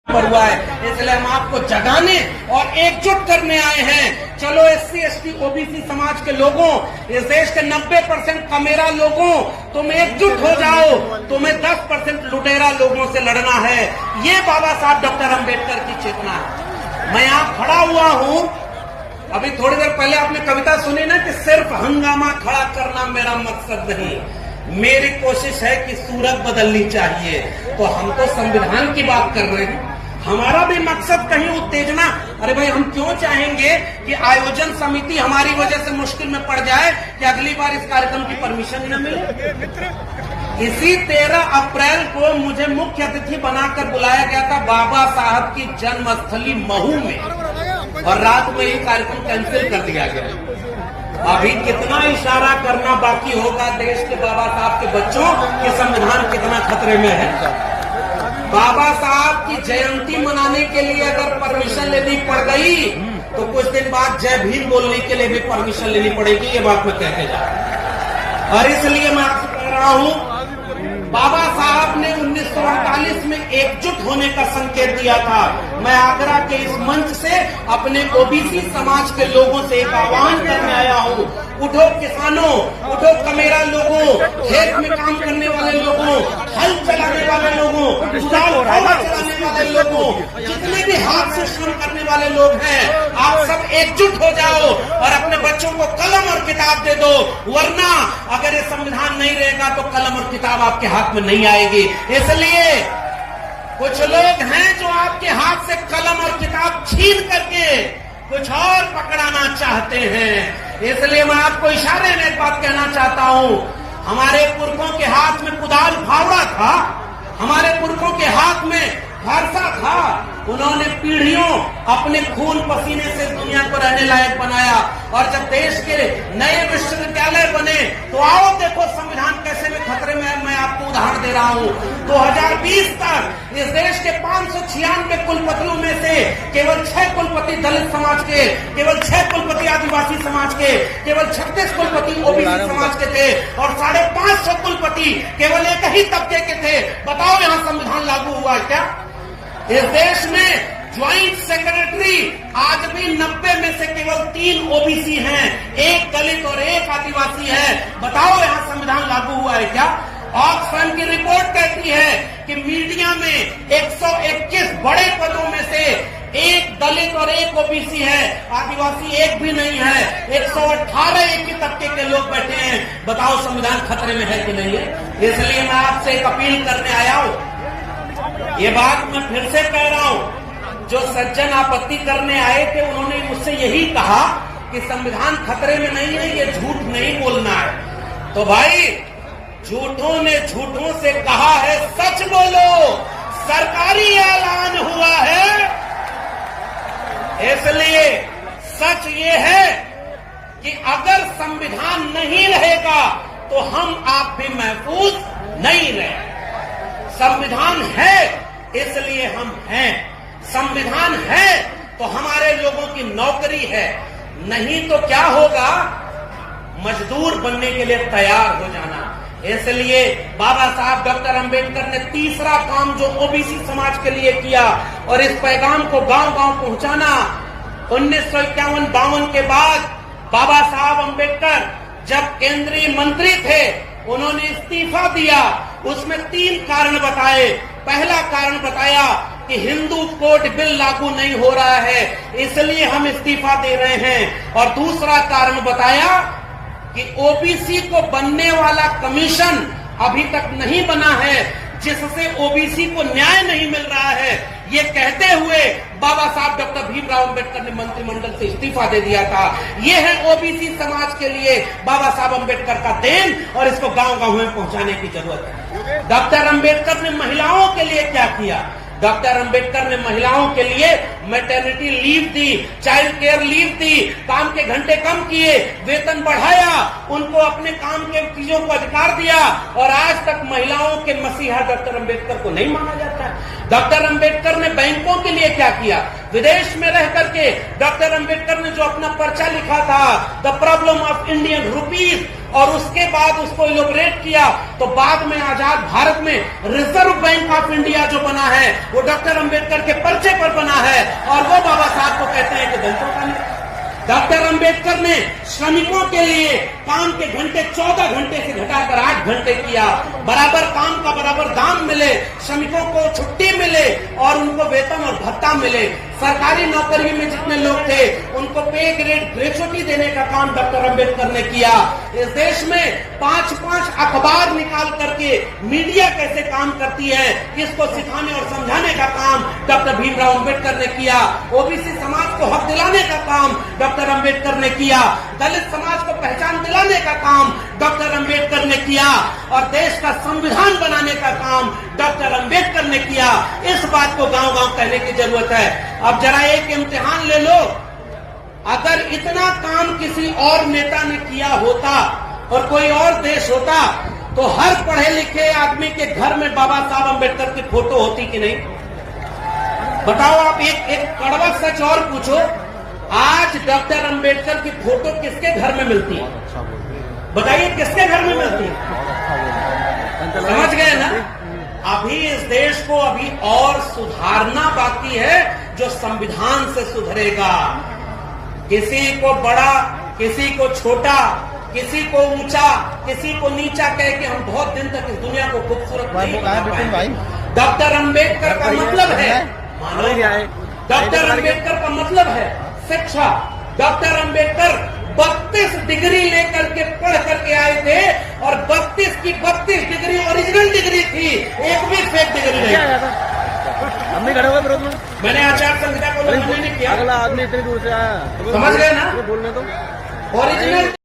हुआ है, इसलिए हम आपको जगाने और एकजुट करने आए हैं। चलो SC ST OBC समाज के लोगों, इस देश के 90% कमेरा लोगों, तुम एकजुट हो जाओ। तुम्हें 10% लुटेरा लोगों से लड़ना है। ये बाबा साहब डॉक्टर अंबेडकर की चेतना है। मैं यहाँ खड़ा हुआ हूँ, अभी थोड़ी देर पहले आपने कविता सुनी ना कि सिर्फ हंगामा खड़ा करना मेरा मकसद नहीं, मेरी कोशिश है कि सूरत बदलनी चाहिए। तो हम तो संविधान की बात कर रहे हैं, हमारा भी मकसद कहीं उत्तेजना। अरे भाई, हम क्यों चाहेंगे कि आयोजन समिति हमारी वजह से मुश्किल में पड़ जाए कि अगली बार इस कार्यक्रम की परमिशन न मिले। इसी 13 अप्रैल को मुझे मुख्य अतिथि बनाकर बुलाया गया था बाबा साहब की जन्मस्थली महू में, और रात में ये कार्यक्रम कैंसिल कर दिया गया। अभी कितना इशारा करना बाकी होगा देश के बाबा साहब के बच्चों कि संविधान कितना खतरे में है। बाबा साहब की जयंती मनाने के लिए अगर परमिशन लेनी पड़ गई तो कुछ दिन बाद जय भीम बोलने के लिए भी परमिशन लेनी पड़ेगी, ये बात मैं कहते जा रहा हूं। और इसलिए मैं आपसे कह रहा हूं, बाबा साहब ने 1948 में एकजुट होने का संकेत दिया था। मैं आगरा के इस मंच से अपने OBC समाज के लोगों से एक आह्वान करने आया हूँ। उठो किसानों, उठो कमेरा लोगों, खेत में काम करने वाले लोगों, हल चलाने वाले लोगों, चलाने वाले लोगों, जितने भी हाथ से श्रम करने वाले लोग हैं, आप सब एकजुट हो जाओ और अपने बच्चों को कलम और किताब दे दो। वरना अगर ये संविधान नहीं रहेगा तो कलम और किताब आपके हाथ में नहीं आएगी। इसलिए कुछ लोग हैं जो आपके हाथ से कलम और किताब छीन करके कुछ और पकड़ाना चाहते हैं। इसलिए मैं आपको इशारे में एक बात कहना चाहता हूं, हमारे पुरखों के हाथ में कुदाल फावड़ा था, हमारे पुरखों के हाथ में फरसा था। उन्होंने पीढ़ियों अपने खून पसीने से दुनिया को रहने लायक बनाया, और जब देश के नए विश्वविद्यालय बने तो आओ देखो संविधान कैसे में खतरे में है। मैं आपको उदाहरण दे रहा हूँ, 2020 तक इस देश के 596 कुलपतियों में से केवल 6 कुलपति दलित समाज के, केवल 6 कुलपति आदिवासी समाज के, केवल 36 कुलपति OBC समाज के थे, और 550 कुलपति केवल एक ही तबके के थे। बताओ यहाँ संविधान लागू हुआ क्या? इस देश में ज्वाइंट सेक्रेटरी आज भी 90 में से केवल 3 OBC हैं, एक दलित और एक आदिवासी है। बताओ यहाँ संविधान लागू हुआ है क्या? ऑक्सफैम की रिपोर्ट कहती है कि मीडिया में 121 बड़े पदों में से एक दलित और एक OBC है, आदिवासी एक भी नहीं है। 118 एक ही तबके के लोग बैठे हैं। बताओ संविधान खतरे में है कि नहीं है? इसलिए मैं आपसे एक अपील करने आया हूँ, ये बात मैं फिर से कह रहा हूं, जो सज्जन आपत्ति करने आए थे उन्होंने मुझसे यही कहा कि संविधान खतरे में नहीं है, ये झूठ नहीं बोलना है। तो भाई, झूठों ने झूठों से कहा है सच बोलो, सरकारी ऐलान हुआ है। इसलिए सच ये है कि अगर संविधान नहीं रहेगा तो हम आप भी महफूज नहीं रहे। संविधान है इसलिए हम हैं, संविधान है तो हमारे लोगों की नौकरी है। नहीं तो क्या होगा? मजदूर बनने के लिए तैयार हो जाना। इसलिए बाबा साहब डॉक्टर अंबेडकर ने तीसरा काम जो OBC समाज के लिए किया, और इस पैगाम को गांव-गांव पहुंचाना। 1951-52 के बाद बाबा साहब अंबेडकर जब केंद्रीय मंत्री थे, उन्होंने इस्तीफा दिया। उसमें 3 कारण बताए। पहला कारण बताया कि हिंदू कोड बिल लागू नहीं हो रहा है, इसलिए हम इस्तीफा दे रहे हैं। और दूसरा कारण बताया कि OBC को बनने वाला कमीशन अभी तक नहीं बना है, जिससे OBC को न्याय नहीं मिल रहा है। ये कहते हुए बाबा साहब डॉक्टर भीमराव अंबेडकर ने मंत्रिमंडल से इस्तीफा दे दिया था। ये है OBC समाज के लिए बाबा साहब अंबेडकर का देन, और इसको गांव-गांव में पहुंचाने की जरूरत है। डॉक्टर अंबेडकर ने महिलाओं के लिए क्या किया? डॉक्टर अंबेडकर ने महिलाओं के लिए मैटरनिटी लीव दी, चाइल्ड केयर लीव दी, काम के घंटे कम किए, वेतन बढ़ाया, उनको अपने काम के चीजों को अधिकार दिया, और आज तक महिलाओं के मसीहा डॉक्टर अंबेडकर को नहीं माना जाता। डॉक्टर अंबेडकर ने बैंकों के लिए क्या किया? विदेश में रह करके डॉक्टर अंबेडकर ने जो अपना पर्चा लिखा था, the problem of Indian rupees, और उसके बाद उसको इलोबरेट किया, तो बाद में आजाद भारत में रिजर्व बैंक ऑफ इंडिया जो बना है वो डॉक्टर अंबेडकर के पर्चे पर बना है, और वो बाबा साहब को कहते हैं कि दलितों का नहीं। डॉक्टर अंबेडकर ने श्रमिकों के लिए काम के घंटे 14 घंटे से घटाकर 8 घंटे किया, बराबर काम का बराबर दाम मिले, श्रमिकों को छुट्टी मिले और उनको वेतन और भत्ता मिले। सरकारी नौकरी में जितने लोग थे उनको पे ग्रेड ग्रेचुटी देने का काम डॉक्टर अंबेडकर ने किया। इस देश में 5-5 अखबार निकाल करके मीडिया कैसे काम करती है इसको सिखाने और समझाने का काम डॉक्टर भीमराव अंबेडकर ने किया। ओबीसी समाज को हक दिलाने का काम डॉक्टर अंबेडकर ने किया। दलित समाज को पहचान दिलाने का काम डॉक्टर अंबेडकर ने किया, और देश का संविधान बनाने का काम डॉक्टर अंबेडकर ने किया। इस बात को गांव-गांव कहने की जरूरत है। अब जरा एक इम्तिहान ले लो, अगर इतना काम किसी और नेता ने किया होता और कोई और देश होता तो हर पढ़े लिखे आदमी के घर में बाबा साहब अंबेडकर की फोटो होती कि नहीं? बताओ आप, एक कड़वा सच और पूछो, आज डॉक्टर अंबेडकर की फोटो किसके घर में मिलती है? बताइए किसके घर में मिलती है? समझ गए ना? अभी इस देश को अभी और सुधारना बाकी है, जो संविधान से सुधरेगा। किसी को बड़ा, किसी को छोटा, किसी को ऊंचा, किसी को नीचा कह के हम बहुत दिन तक इस दुनिया को खूबसूरत नहीं बना पाएंगे। डॉक्टर अंबेडकर का मतलब है डॉक्टर अंबेडकर का मतलब है शिक्षा। डॉक्टर अंबेडकर 32 डिग्री लेकर के पढ़ करके आए थे, और 32 की 32 डिग्री ओरिजिनल डिग्री थी, एक भी फेक डिग्री नहीं। हम खड़े हुए विरोध में, मैंने आचार संहिता को उल्लंघन नहीं किया। अगला आदमी इतनी दूर से आया, समझ गए ना? बोलने तो ओरिजिनल